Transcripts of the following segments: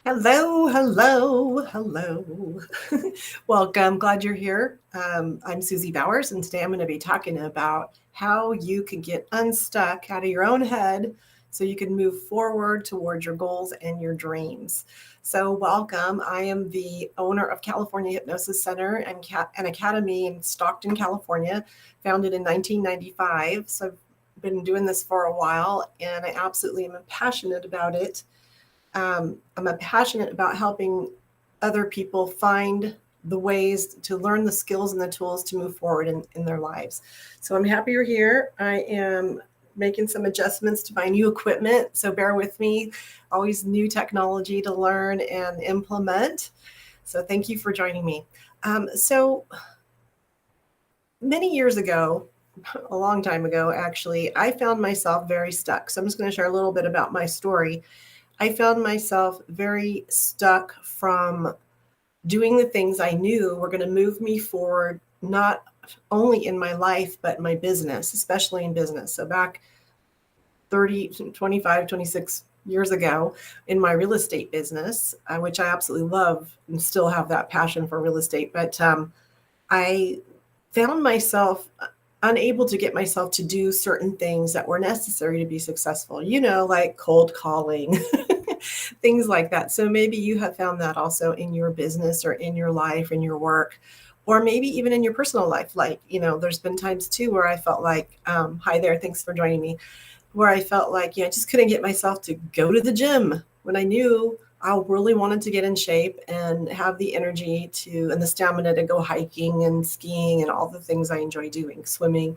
Hello, hello, hello. Welcome. Glad you're here. I'm Susie Bowers, and today I'm going to be talking about how you can get unstuck out of your own head so you can move forward towards your goals and your dreams. So, welcome. I am the owner of California Hypnosis Center and an academy in Stockton, California, founded in 1995. So, I've been doing this for a while, and I absolutely am passionate about it. I'm passionate about helping other people find the ways to learn the skills and the tools to move forward in their lives. So I'm happy you're here. I am making some adjustments to my new equipment, so bear with me. Always new technology to learn and implement. So thank you for joining me. So many years ago, a long time ago, actually, I found myself very stuck. So I'm just going to share a little bit about my story. I found myself very stuck from doing the things I knew were going to move me forward, not only in my life, but my business, especially in business. So back 30, 25, 26 years ago in my real estate business, which I absolutely love and still have that passion for real estate. But I found myself unable to get myself to do certain things that were necessary to be successful, like cold calling, things like that. So maybe you have found that also in your business or in your life, in your work, or maybe even in your personal life. Like, there's been times too where I felt like, hi there, thanks for joining me, where I felt like, I just couldn't get myself to go to the gym when I knew I really wanted to get in shape and have the energy and the stamina to go hiking and skiing and all the things I enjoy doing, swimming,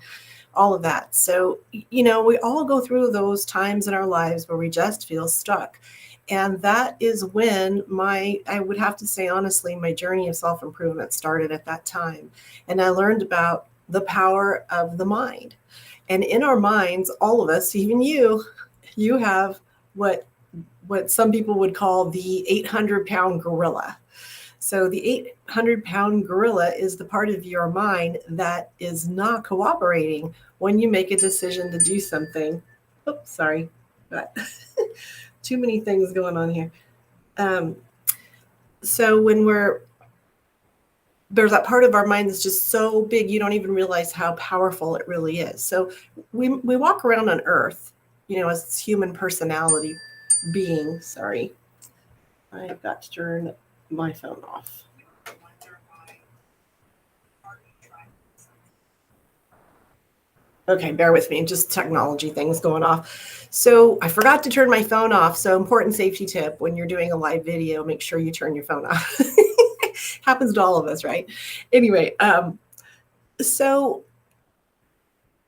all of that. So, we all go through those times in our lives where we just feel stuck. And that is when I would have to say, honestly, my journey of self-improvement started at that time. And I learned about the power of the mind. And in our minds, all of us, even you have what some people would call the 800-pound gorilla. So the 800-pound gorilla is the part of your mind that is not cooperating when you make a decision to do something. Oops, sorry. But too many things going on here. So when there's that part of our mind that's just so big, you don't even realize how powerful it really is. So we walk around on Earth, as human personality being. Sorry, I've got to turn my phone off. Okay, bear with me, just technology things going off. So I forgot to turn my phone off. So important safety tip: when you're doing a live video, make sure you turn your phone off. Happens to all of us, right? Anyway, so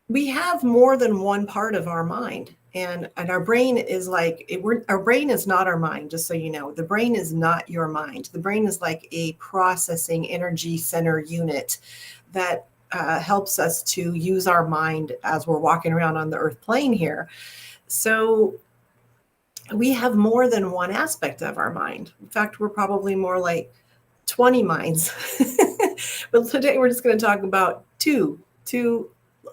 we have more than one part of our mind. And our brain is like, our brain is not our mind, just so you know. The brain is not your mind. The brain is like a processing energy center unit that helps us to use our mind as we're walking around on the earth plane here. So we have more than one aspect of our mind. In fact, we're probably more like 20 minds. But today we're just going to talk about two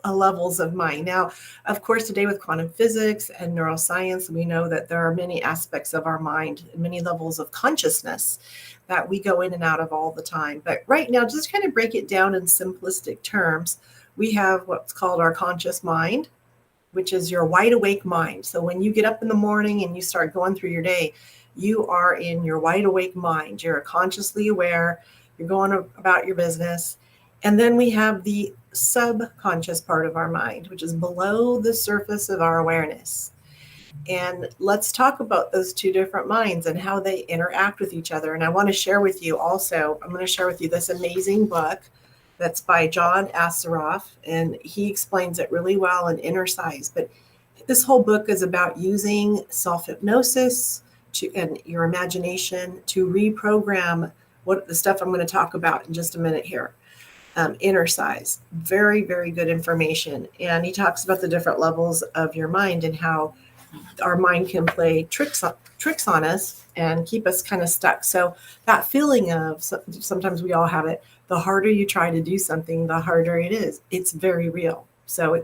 levels of mind. Now, of course, today with quantum physics and neuroscience, we know that there are many aspects of our mind, many levels of consciousness that we go in and out of all the time. But right now, just kind of break it down in simplistic terms, we have what's called our conscious mind, which is your wide awake mind. So when you get up in the morning and you start going through your day, you are in your wide awake mind. You're consciously aware, you're going about your business. And then we have the subconscious part of our mind, which is below the surface of our awareness. And let's talk about those two different minds and how they interact with each other. And I want to share with you also, I'm going to share with you this amazing book that's by John Assaraf, and he explains it really well in Innercise. But this whole book is about using self-hypnosis and your imagination to reprogram what the stuff I'm going to talk about in just a minute here. Innercise, very, very good information. And he talks about the different levels of your mind and how our mind can play tricks on us and keep us kind of stuck. So that feeling of, sometimes we all have it, the harder you try to do something, the harder it is. It's very real. So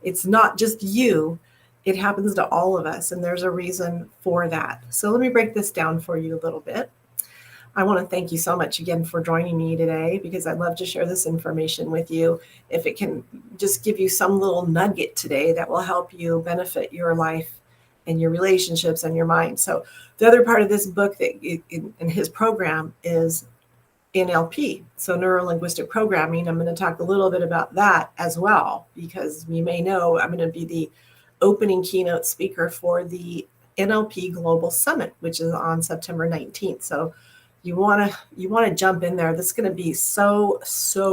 it's not just you It happens to all of us, and there's a reason for that. So let me break this down for you a little bit. I want to thank you so much again for joining me today, because I'd love to share this information with you. If it can just give you some little nugget today that will help you benefit your life and your relationships and your mind. So the other part of this book that in his program is NLP, so neuro linguistic programming. I'm going to talk a little bit about that as well, because you may know I'm going to be the opening keynote speaker for the NLP Global Summit, which is on September 19th. So you want to jump in there. This is going to be so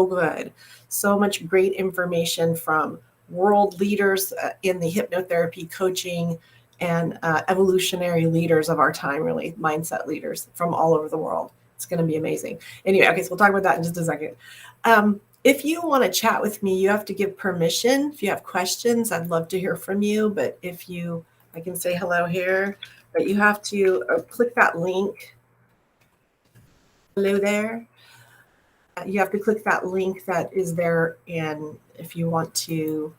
good. So much great information from world leaders in the hypnotherapy, coaching, and evolutionary leaders of our time, really mindset leaders from all over the world. It's going to be amazing. Anyway, okay, so we'll talk about that in just a second. If you want to chat with me, you have to give permission. If you have questions, I'd love to hear from you. But I can say hello here, but you have to click that link. Hello there. You have to click that link that is there. And if you want to,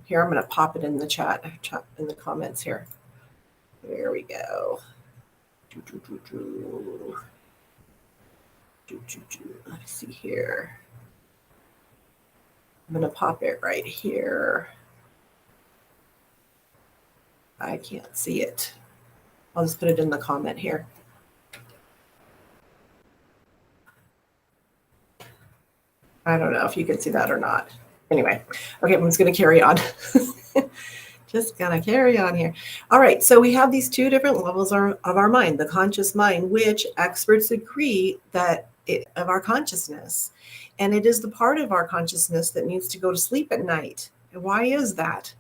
here, I'm going to pop it in the chat, in the comments here. There we go. Let's see here. I'm going to pop it right here. I can't see it. I'll just put it in the comment here. I don't know if you can see that or not. Anyway, okay, I'm just going to carry on. Just going to carry on here. All right, so we have these two different levels of our mind, the conscious mind, which experts agree that of our consciousness. And it is the part of our consciousness that needs to go to sleep at night. And why is that?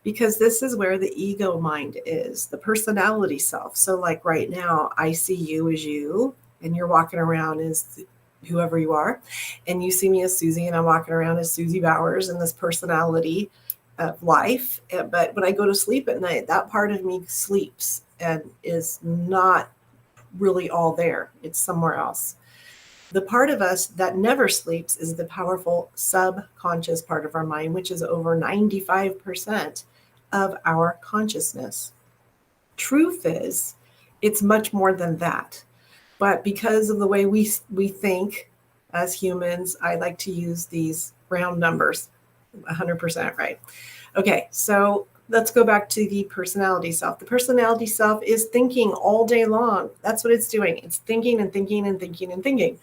Because this is where the ego mind is, the personality self. So like right now, I see you as you, and you're walking around as whoever you are. And you see me as Susie, and I'm walking around as Susie Bowers in this personality of life. But when I go to sleep at night, that part of me sleeps and is not really all there. It's somewhere else. The part of us that never sleeps is the powerful subconscious part of our mind, which is over 95% of our consciousness. Truth is, it's much more than that. But because of the way we think as humans, I like to use these round numbers, 100% right. Okay, so let's go back to the personality self. The personality self is thinking all day long. That's what it's doing. It's thinking and thinking and thinking and thinking.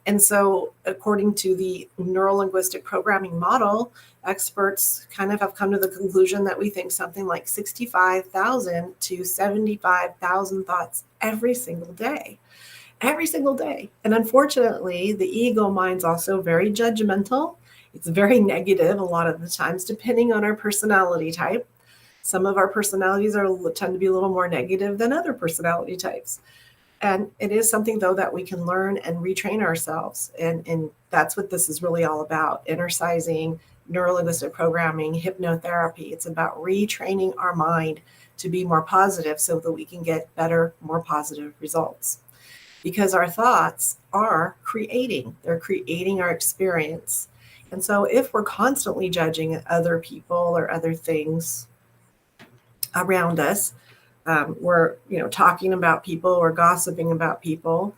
And so according to the neuro-linguistic programming model, experts kind of have come to the conclusion that we think something like 65,000 to 75,000 thoughts every single day. Every single day. And unfortunately, the ego mind's also very judgmental. It's very negative a lot of the times, depending on our personality type. Some of our personalities tend to be a little more negative than other personality types. And it is something, though, that we can learn and retrain ourselves. And that's what this is really all about. Innercising, neuro-linguistic programming, hypnotherapy. It's about retraining our mind to be more positive so that we can get better, more positive results. Because our thoughts are they're creating our experience. And so if we're constantly judging other people or other things around us, we're talking about people or gossiping about people,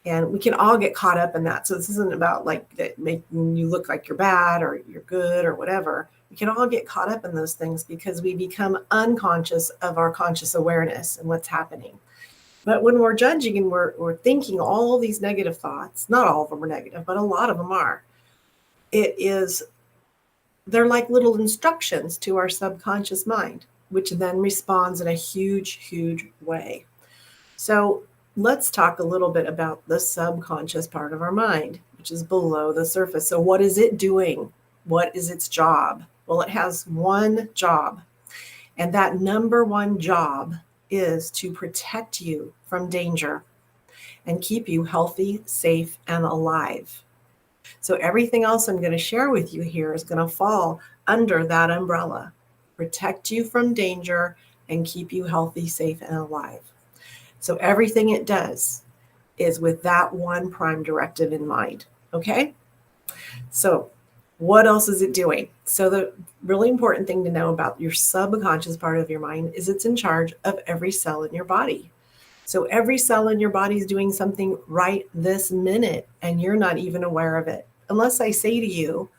and we can all get caught up in that. So this isn't about like that making you look like you're bad or you're good or whatever. We can all get caught up in those things because we become unconscious of our conscious awareness and what's happening. But when we're judging and we're thinking all these negative thoughts, not all of them are negative, but a lot of them are, they're like little instructions to our subconscious mind, which then responds in a huge, huge way. So let's talk a little bit about the subconscious part of our mind, which is below the surface. So what is it doing? What is its job? Well, it has one job, and that number one job is to protect you from danger and keep you healthy, safe, and alive. So everything else I'm going to share with you here is going to fall under that umbrella. Protect you from danger and keep you healthy, safe, and alive. So everything it does is with that one prime directive in mind. Okay? So What else is it doing? So the really important thing to know about your subconscious part of your mind is it's in charge of every cell in your body. So every cell in your body is doing something right this minute, and you're not even aware of it. Unless I say to you,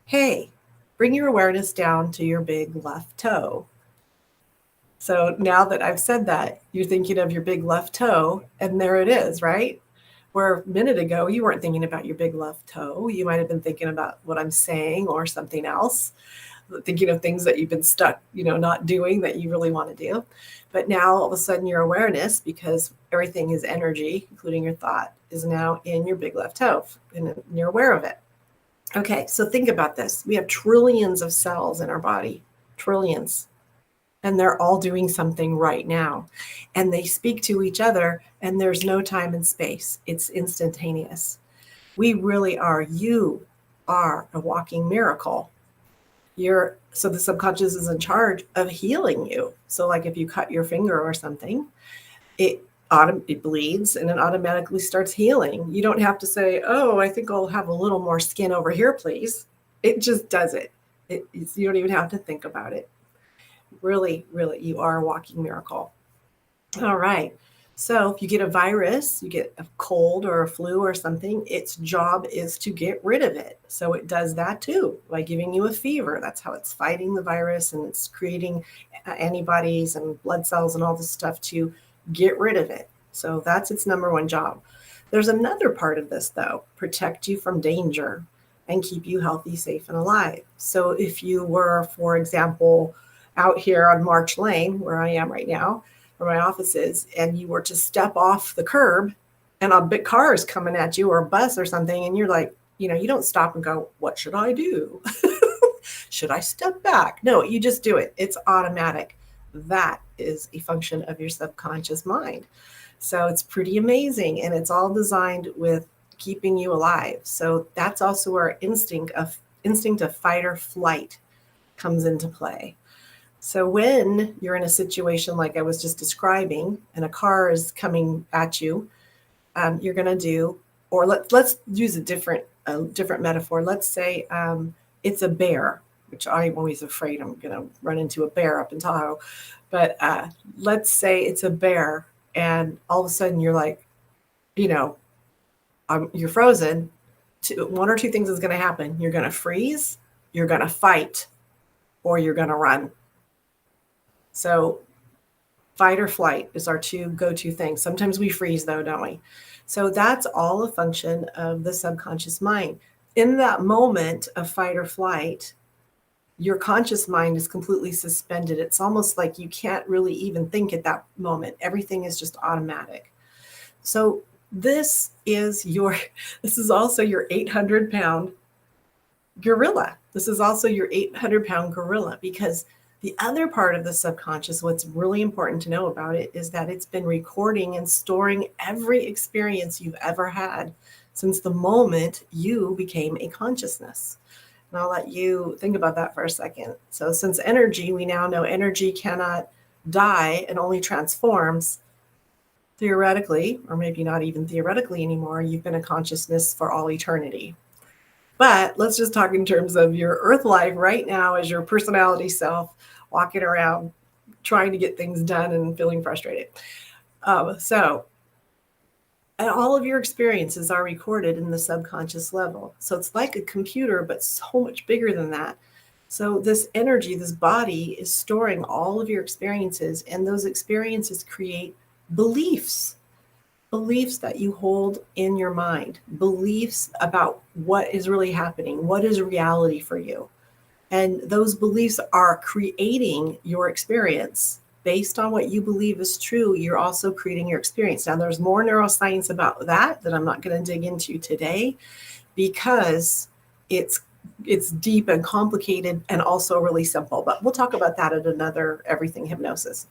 hey, bring your awareness down to your big left toe. So now that I've said that, you're thinking of your big left toe, and there it is, right? Where a minute ago, you weren't thinking about your big left toe. You might have been thinking about what I'm saying or something else, thinking of things that you've been stuck, not doing that you really want to do. But now all of a sudden your awareness, because everything is energy, including your thought, is now in your big left toe and you're aware of it. Okay, so think about this. We have trillions of cells in our body, trillions, and they're all doing something right now. And they speak to each other, and there's no time and space. It's instantaneous. We really are. You are a walking miracle. So the subconscious is in charge of healing you. So like if you cut your finger or something, it bleeds and it automatically starts healing. You don't have to say, oh, I think I'll have a little more skin over here, please. It just does it. You don't even have to think about it. Really, really, you are a walking miracle. All right. So if you get a virus, you get a cold or a flu or something, its job is to get rid of it. So it does that too by giving you a fever. That's how it's fighting the virus, and it's creating antibodies and blood cells and all this stuff to get rid of it. So that's its number one job. There's another part of this, though: protect you from danger and keep you healthy, safe, and alive. So if you were, for example, out here on March Lane, where I am right now, where my office is, and you were to step off the curb and a big car is coming at you or a bus or something, and you're like, you don't stop and go, what should I do? Should I step back? No, you just do it. It's automatic. That is a function of your subconscious mind. So it's pretty amazing, and it's all designed with keeping you alive. So that's also where instinct of fight or flight comes into play. So when you're in a situation like I was just describing, and a car is coming at you, you're going to do, or let's use a different metaphor. Let's say it's a bear, which I'm always afraid I'm going to run into a bear up in Tahoe. But let's say it's a bear, and all of a sudden you're like, you're frozen. One or two things is going to happen. You're going to freeze, you're going to fight, or you're going to run. So fight or flight is our two go-to things. Sometimes we freeze though, don't we? So that's all a function of the subconscious mind. In that moment of fight or flight, your conscious mind is completely suspended. It's almost like you can't really even think at that moment. Everything is just automatic. So this is also your 800-pound gorilla. This is also your 800-pound gorilla, because the other part of the subconscious, what's really important to know about it, is that it's been recording and storing every experience you've ever had since the moment you became a consciousness. And I'll let you think about that for a second. So since energy, we now know energy cannot die and only transforms. Theoretically, or maybe not even theoretically anymore, you've been a consciousness for all eternity. But let's just talk in terms of your earth life right now as your personality self, walking around trying to get things done and feeling frustrated. And all of your experiences are recorded in the subconscious level. So it's like a computer, but so much bigger than that. So this energy, this body, is storing all of your experiences, and those experiences create beliefs that you hold in your mind, beliefs about what is really happening, what is reality for you. And those beliefs are creating your experience. Based on what you believe is true, you're also creating your experience. Now, there's more neuroscience about that I'm not going to dig into today, because it's deep and complicated and also really simple. But we'll talk about that at another Everything Hypnosis.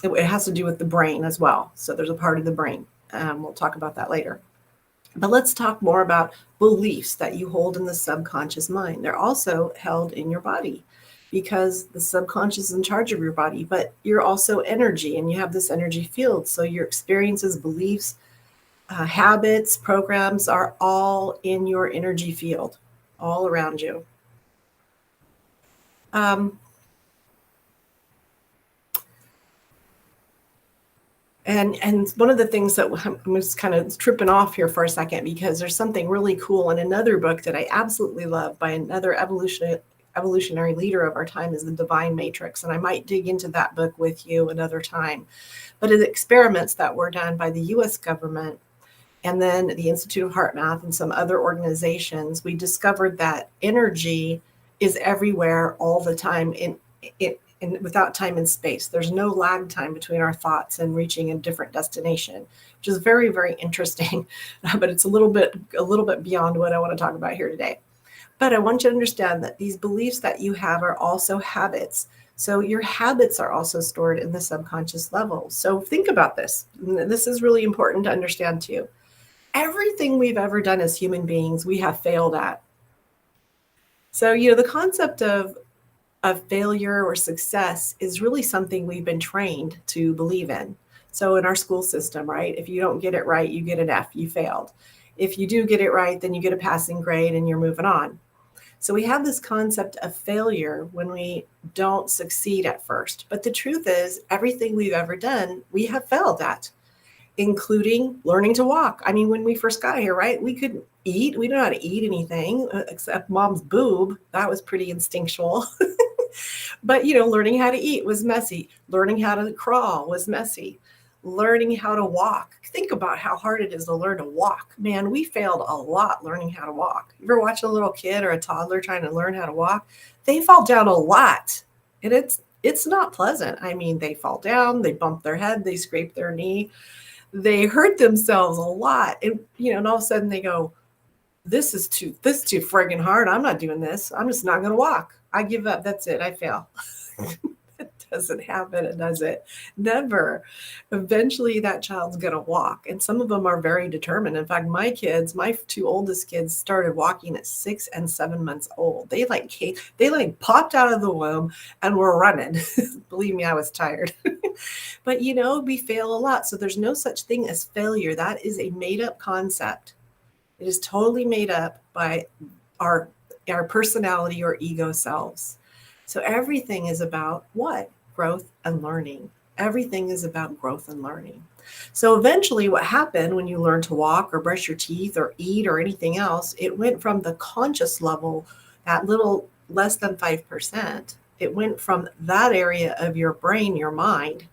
It has to do with the brain as well. So there's a part of the brain. We'll talk about that later. But let's talk more about beliefs that you hold in the subconscious mind. They're also held in your body, because the subconscious is in charge of your body, but you're also energy, and you have this energy field. So your experiences, beliefs, habits, programs are all in your energy field. all around you. Um, and one of the things that I'm just kind of tripping off here for a second, because there's something really cool in another book that I absolutely love by another evolutionary leader of our time, is The Divine Matrix. And I might dig into that book with you another time. But in experiments that were done by the US government and then the Institute of Heart Math and some other organizations, we discovered that energy is everywhere all the time in without time and space. There's no lag time between our thoughts and reaching a different destination, which is very, very interesting. But it's a little bit beyond what I want to talk about here today. But I want you to understand that these beliefs that you have are also habits. So your habits are also stored in the subconscious level. So think about this. This is really important to understand too. Everything we've ever done as human beings, we have failed at. So, the concept of failure or success is really something we've been trained to believe in. So in our school system, right, if you don't get it right, you get an F, you failed. If you do get it right, then you get a passing grade and you're moving on. So we have this concept of failure when we don't succeed at first. But the truth is, everything we've ever done, we have failed at, including learning to walk. I mean, when we first got here, right, we couldn't eat. We don't know how to eat anything except mom's boob. That was pretty instinctual. But, learning how to eat was messy. Learning how to crawl was messy. Learning how to walk. Think about how hard it is to learn to walk. Man, we failed a lot learning how to walk. You ever watch a little kid or a toddler trying to learn how to walk? They fall down a lot. And it's not pleasant. I mean, they fall down, they bump their head, they scrape their knee, they hurt themselves a lot. And all of a sudden they go, this is too friggin' hard. I'm not doing this. I'm just not going to walk. I give up. That's it. I fail. It doesn't happen, does it? Never. Eventually that child's going to walk. And some of them are very determined. In fact, my two oldest kids started walking at 6 and 7 months old. They popped out of the womb and were running. Believe me, I was tired. But we fail a lot. So there's no such thing as failure. That is a made up concept. It is totally made up by our personality or ego selves. So everything is about what? Growth and learning. Everything is about growth and learning. So eventually what happened when you learn to walk or brush your teeth or eat or anything else, it went from the conscious level, that little less than 5%. It went from that area of your brain, your mind,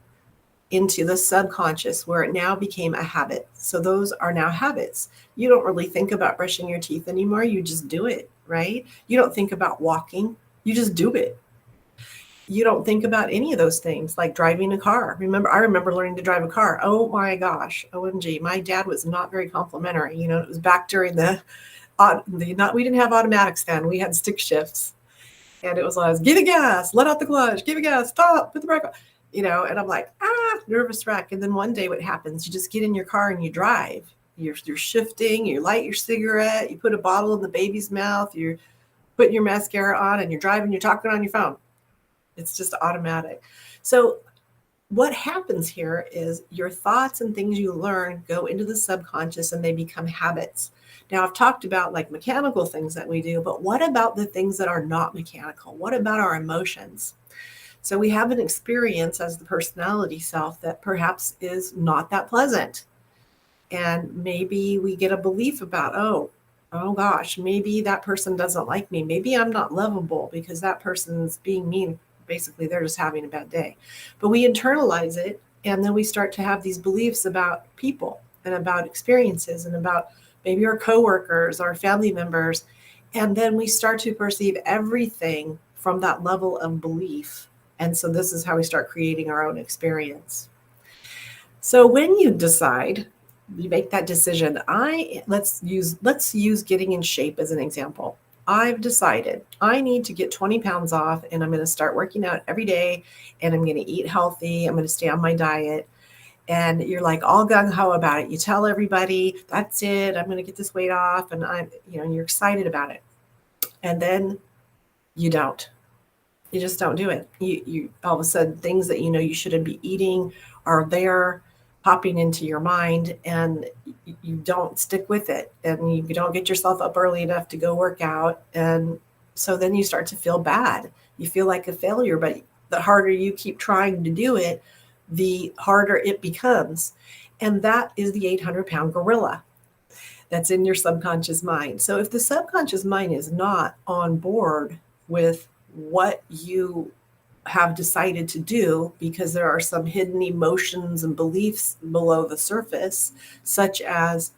into the subconscious, where it now became a habit. So those are now habits. You don't really think about brushing your teeth anymore. You just do it, right? You don't think about walking. You just do it. You don't think about any of those things, like driving a car. I remember learning to drive a car. Oh my gosh, OMG. My dad was not very complimentary. It was back during we didn't have automatics then. We had stick shifts. And it was like, give it gas, let out the clutch, give it gas, stop, put the brake on. And I'm like, nervous wreck. And then one day what happens, you just get in your car and you drive. You're shifting, you light your cigarette, you put a bottle in the baby's mouth, you're putting your mascara on and you're driving, you're talking on your phone. It's just automatic. So what happens here is your thoughts and things you learn go into the subconscious and they become habits. Now, I've talked about like mechanical things that we do, but what about the things that are not mechanical? What about our emotions? So we have an experience as the personality self that perhaps is not that pleasant. And maybe we get a belief about, oh gosh, maybe that person doesn't like me. Maybe I'm not lovable because that person's being mean. Basically, they're just having a bad day. But we internalize it, and then we start to have these beliefs about people and about experiences and about maybe our coworkers, our family members. And then we start to perceive everything from that level of belief. And so this is how we start creating our own experience. So when you decide, you make that decision, let's use getting in shape as an example. I've decided I need to get 20 pounds off, and I'm going to start working out every day, and I'm going to eat healthy. I'm going to stay on my diet. And you're like all gung-ho about it. You tell everybody, that's it, I'm going to get this weight off. And you're excited about it. And then you don't. You just don't do it. You all of a sudden, things that you shouldn't be eating are there. popping into your mind, and you don't stick with it, and you don't get yourself up early enough to go work out. And so then you start to feel bad. You feel like a failure, but the harder you keep trying to do it, the harder it becomes. And that is the 800-pound gorilla that's in your subconscious mind. So if the subconscious mind is not on board with what you have decided to do, because there are some hidden emotions and beliefs below the surface, such as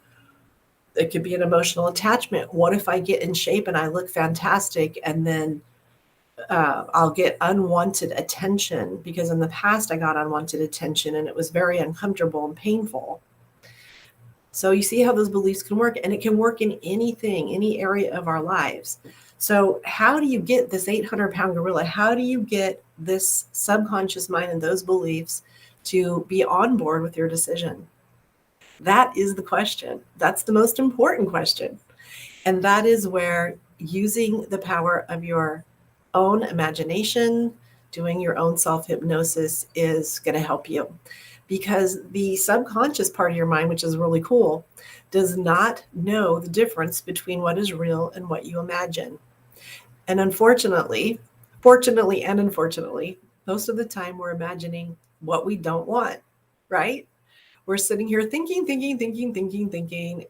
it could be an emotional attachment. What if I get in shape and I look fantastic, and then I'll get unwanted attention? Because in the past I got unwanted attention and it was very uncomfortable and painful. So you see how those beliefs can work, and it can work in anything, any area of our lives. So how do you get this 800-pound gorilla? How do you get this subconscious mind and those beliefs to be on board with your decision? That is the question. That's the most important question. And that is where using the power of your own imagination, doing your own self-hypnosis is going to help you. Because the subconscious part of your mind, which is really cool, does not know the difference between what is real and what you imagine. And fortunately and unfortunately, most of the time we're imagining what we don't want, right? We're sitting here thinking,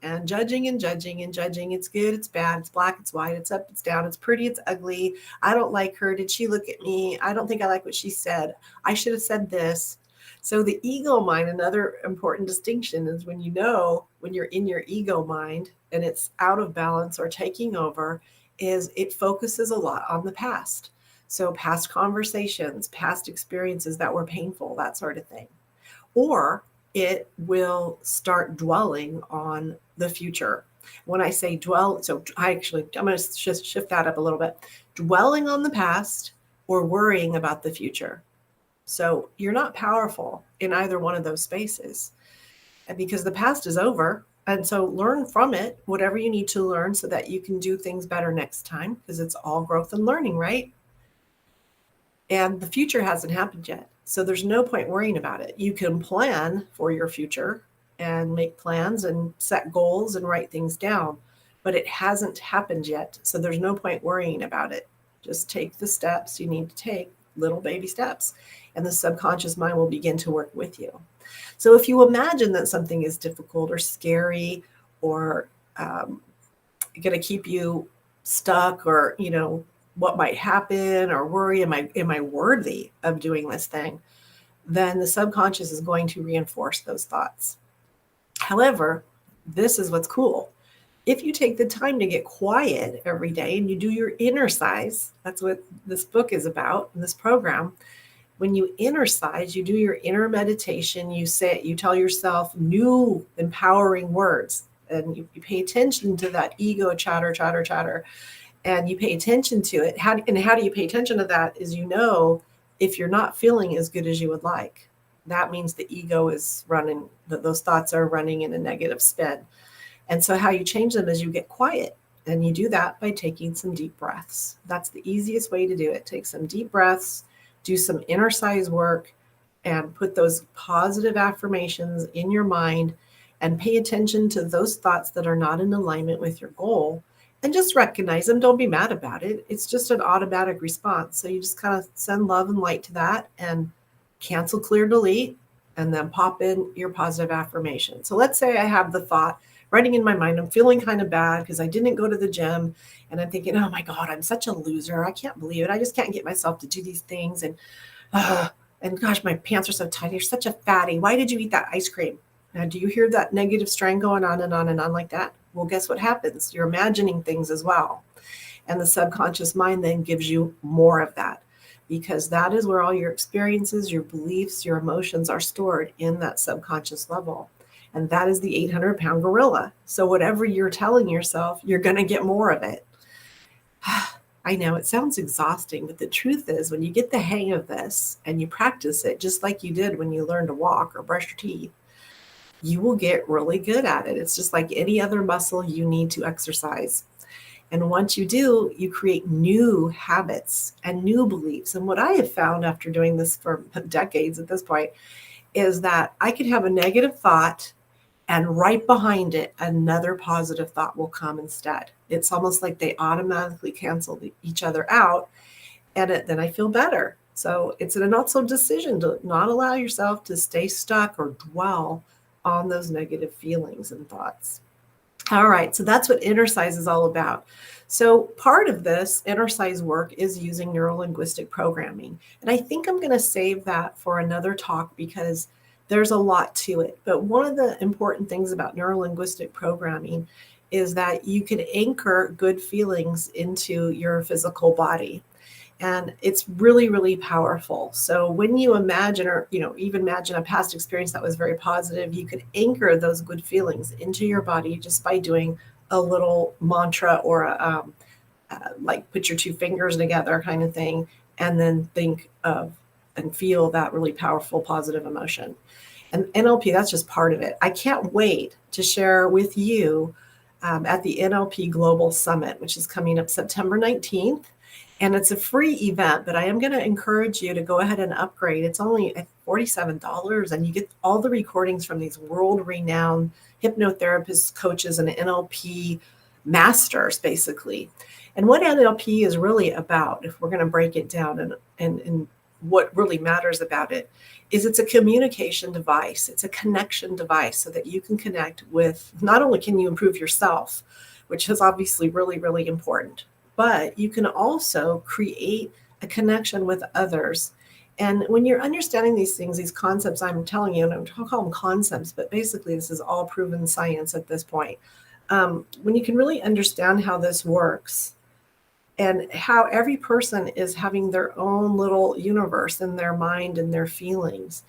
and judging and judging and judging. It's good, it's bad, it's black, it's white, it's up, it's down, it's pretty, it's ugly. I don't like her. Did she look at me? I don't think I like what she said. I should have said this. So the ego mind, another important distinction is when you're in your ego mind and it's out of balance or taking over, is it focuses a lot on the past. So past conversations, past experiences that were painful, that sort of thing. Or it will start dwelling on the future. When I say dwell, so I'm going to just shift that up a little bit. Dwelling on the past or worrying about the future. So you're not powerful in either one of those spaces, and because the past is over. And so learn from it, whatever you need to learn so that you can do things better next time, because it's all growth and learning, right? And the future hasn't happened yet. So there's no point worrying about it. You can plan for your future and make plans and set goals and write things down, but it hasn't happened yet. So there's no point worrying about it. Just take the steps you need to take, little baby steps, and the subconscious mind will begin to work with you. So if you imagine that something is difficult or scary or going to keep you stuck, or, what might happen, or worry, am I worthy of doing this thing? Then the subconscious is going to reinforce those thoughts. However, this is what's cool. If you take the time to get quiet every day and you do your Innercise, that's what this book is about, in this program. When you Innercise, you do your inner meditation, you tell yourself new empowering words, and you pay attention to that ego chatter, and you pay attention to it. How do you pay attention to that is, if you're not feeling as good as you would like, that means the ego is running, those thoughts are running in a negative spin. And so how you change them is you get quiet, and you do that by taking some deep breaths. That's the easiest way to do it. Take some deep breaths, do some Innercise work, and put those positive affirmations in your mind, and pay attention to those thoughts that are not in alignment with your goal. And just recognize them. Don't be mad about it. It's just an automatic response. So you just kind of send love and light to that, and cancel, clear, delete, and then pop in your positive affirmation. So let's say I have the thought running in my mind. I'm feeling kind of bad because I didn't go to the gym, and I'm thinking, oh my God, I'm such a loser. I can't believe it. I just can't get myself to do these things. And gosh, my pants are so tight. You're such a fatty. Why did you eat that ice cream? Now, do you hear that negative strain going on and on and on like that? Well, guess what happens? You're imagining things as well. And the subconscious mind then gives you more of that, because that is where all your experiences, your beliefs, your emotions are stored, in that subconscious level. And that is the 800-pound gorilla. So whatever you're telling yourself, you're going to get more of it. I know it sounds exhausting, but the truth is, when you get the hang of this and you practice it, just like you did when you learned to walk or brush your teeth, you will get really good at it. It's just like any other muscle you need to exercise. And once you do, you create new habits and new beliefs. And what I have found after doing this for decades at this point is that I could have a negative thought and right behind it, another positive thought will come instead. It's almost like they automatically cancel each other out, and then I feel better. So it's an also decision to not allow yourself to stay stuck or dwell on those negative feelings and thoughts. All right, so that's what Innercise is all about. So part of this Innercise work is using neurolinguistic programming. And I think I'm going to save that for another talk because there's a lot to it. But one of the important things about neurolinguistic programming is that you can anchor good feelings into your physical body. And it's really, really powerful. So when you imagine, or even imagine a past experience that was very positive, you could anchor those good feelings into your body just by doing a little mantra or like put your two fingers together kind of thing, and then think of and feel that really powerful positive emotion. And NLP, that's just part of it. I can't wait to share with you at the NLP Global Summit, which is coming up September 19th. And it's a free event, but I am going to encourage you to go ahead and upgrade. It's only $47, and you get all the recordings from these world-renowned hypnotherapists, coaches, and NLP masters, basically. And what NLP is really about, if we're going to break it down, and what really matters about it, is it's a communication device. It's a connection device so that you can connect with, not only can you improve yourself, which is obviously really, really important, but you can also create a connection with others. And when you're understanding these things, these concepts I'm telling you, and I'm talking call them concepts, but basically this is all proven science at this point. When you can really understand how this works and how every person is having their own little universe in their mind and their feelings,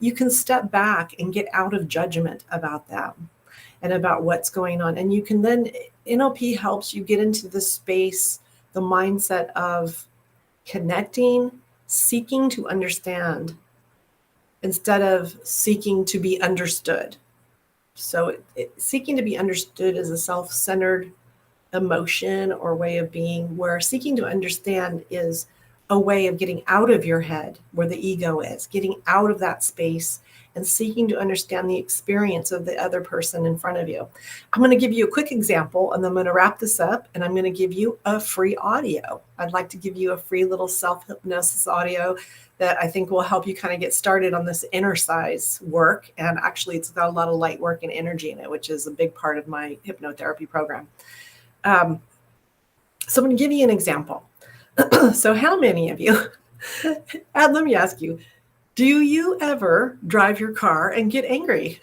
you can step back and get out of judgment about them and about what's going on. And you can then, NLP helps you get into the space, the mindset of connecting, seeking to understand instead of seeking to be understood. So seeking to be understood is a self-centered emotion or way of being, where seeking to understand is a way of getting out of your head where the ego is, getting out of that space and seeking to understand the experience of the other person in front of you. I'm going to give you a quick example, and then I'm going to wrap this up, and I'm going to give you a free audio. I'd like to give you a free little self-hypnosis audio that I think will help you kind of get started on this Innercise work. And actually, it's got a lot of light work and energy in it, which is a big part of my hypnotherapy program. So I'm going to give you an example. So how many of you, and let me ask you, do you ever drive your car and get angry?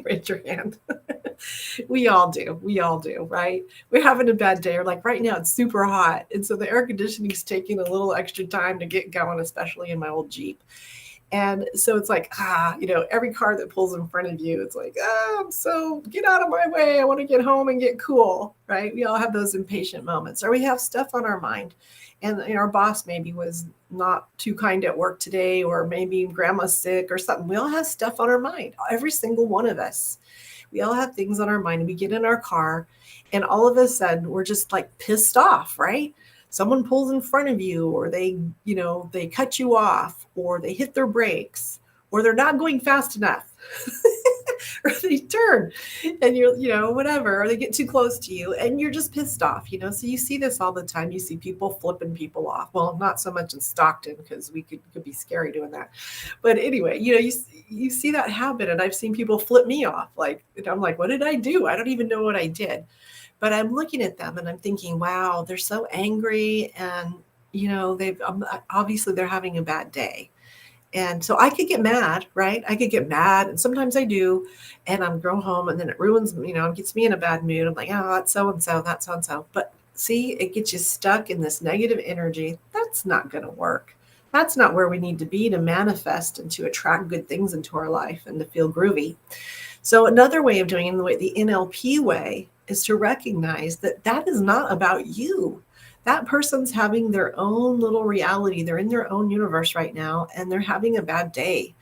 Raise your hand. We all do. We all do, right? We're having a bad day, or like right now it's super hot. And so the air conditioning is taking a little extra time to get going, especially in my old Jeep. And so it's like, every car that pulls in front of you, it's like, so get out of my way. I want to get home and get cool, right? We all have those impatient moments, or we have stuff on our mind. And our boss maybe was not too kind at work today, or maybe grandma's sick or something. We all have stuff on our mind, every single one of us. We all have things on our mind. We get in our car and all of a sudden we're just like pissed off, right? Someone pulls in front of you, or they cut you off, or they hit their brakes, or they're not going fast enough, or they turn and you're, whatever, or they get too close to you and you're just pissed off, So you see this all the time. You see people flipping people off. Well, not so much in Stockton, because we could be scary doing that. But anyway, you see that happen, and I've seen people flip me off. I'm like, what did I do? I don't even know what I did. But I'm looking at them and I'm thinking, wow, they're so angry, and they've obviously they're having a bad day. And so I could get mad, right? I could get mad, and sometimes I do, and I'm go home, and then it ruins, it gets me in a bad mood. I'm like, oh, that's so and so, that's so and so. But see, it gets you stuck in this negative energy. That's not going to work. That's not where we need to be to manifest and to attract good things into our life and to feel groovy. So another way of doing it, the NLP way, is to recognize that that is not about you. That person's having their own little reality. They're in their own universe right now, and they're having a bad day.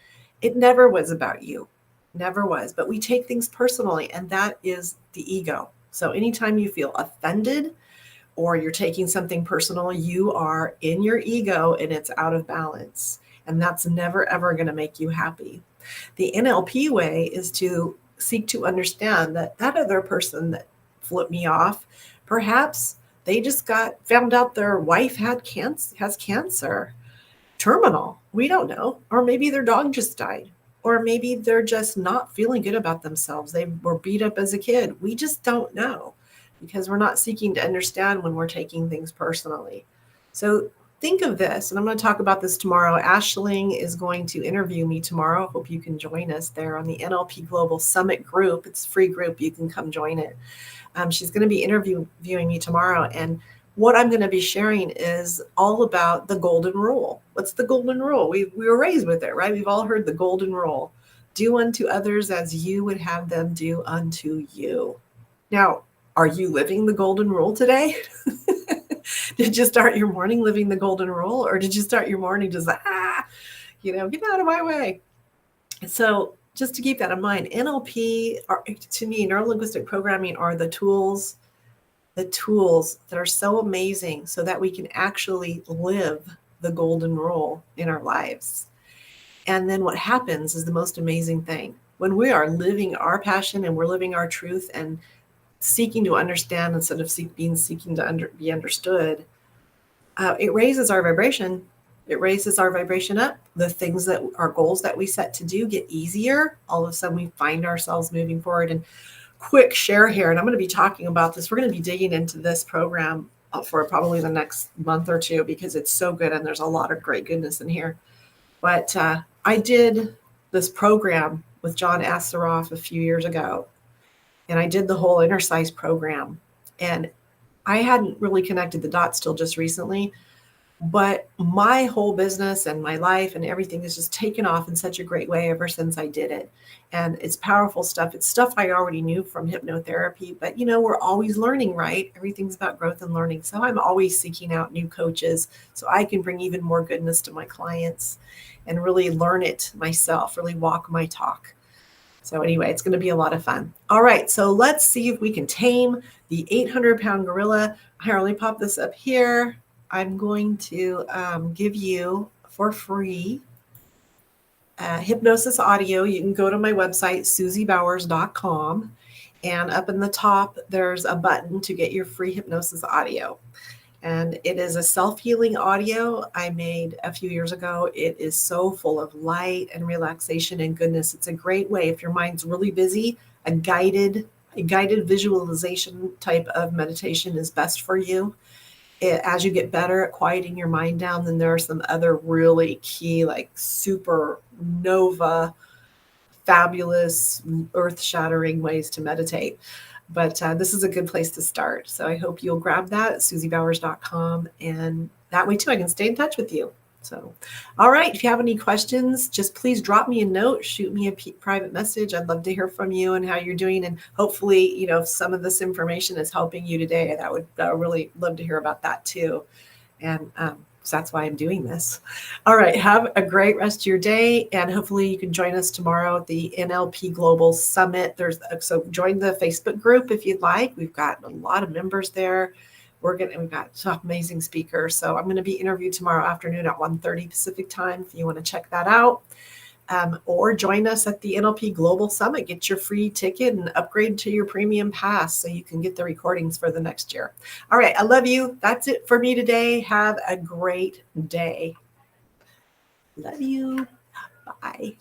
It never was about you. Never was. But we take things personally, and that is the ego. So anytime you feel offended or you're taking something personal, you are in your ego and it's out of balance. And that's never, ever going to make you happy. The NLP way is to seek to understand that that other person that flipped me off, perhaps they just found out their wife has cancer, terminal. We don't know. Or maybe their dog just died. Or maybe they're just not feeling good about themselves. They were beat up as a kid. We just don't know because we're not seeking to understand when we're taking things personally. So think of this, and I'm going to talk about this tomorrow. Ashling is going to interview me tomorrow. Hope you can join us there on the NLP Global Summit group. It's a free group. You can come join it. She's going to be interviewing me tomorrow. And what I'm going to be sharing is all about the golden rule. What's the golden rule? We were raised with it, right? We've all heard the golden rule. Do unto others as you would have them do unto you. Now, are you living the golden rule today? Did you start your morning living the golden rule? Or did you start your morning just like, get out of my way? So just to keep that in mind, NLP, to me, neuro-linguistic programming are the tools that are so amazing so that we can actually live the golden rule in our lives. And then what happens is the most amazing thing. When we are living our passion and we're living our truth and seeking to understand instead of seeking to be understood, it raises our vibration. It raises our vibration up. The things that our goals that we set to do get easier. All of a sudden we find ourselves moving forward. And quick share here, and I'm going to be talking about this. We're going to be digging into this program for probably the next month or two because it's so good and there's a lot of great goodness in here. But I did this program with John Asseroff a few years ago, and I did the whole Innercise program. And I hadn't really connected the dots till just recently, but my whole business and my life and everything has just taken off in such a great way ever since I did it. And it's powerful stuff. It's stuff I already knew from hypnotherapy, but we're always learning, right? Everything's about growth and learning. So I'm always seeking out new coaches so I can bring even more goodness to my clients and really learn it myself, really walk my talk. So anyway, it's going to be a lot of fun. All right, so let's see if we can tame the 800-pound gorilla. Here, let me pop this up here. I'm going to give you for free hypnosis audio. You can go to my website, susiebowers.com, and up in the top, there's a button to get your free hypnosis audio. And it is a self-healing audio I made a few years ago. It is so full of light and relaxation and goodness. It's a great way if your mind's really busy. A guided visualization type of meditation is best for you. As you get better at quieting your mind down, then there are some other really key, like supernova, fabulous, earth-shattering ways to meditate. But this is a good place to start. So I hope you'll grab that at susiebowers.com. And that way, too, I can stay in touch with you. So, all right, if you have any questions, just please drop me a note, shoot me a private message. I'd love to hear from you and how you're doing. And hopefully, if some of this information is helping you today, I would really love to hear about that too. And so that's why I'm doing this. All right, have a great rest of your day. And hopefully you can join us tomorrow at the NLP Global Summit. So join the Facebook group if you'd like. We've got a lot of members there. We've got some amazing speakers. So I'm going to be interviewed tomorrow afternoon at 1:30 Pacific time if you want to check that out. Or join us at the NLP Global Summit. Get your free ticket and upgrade to your premium pass so you can get the recordings for the next year. All right, I love you. That's it for me today. Have a great day. Love you. Bye.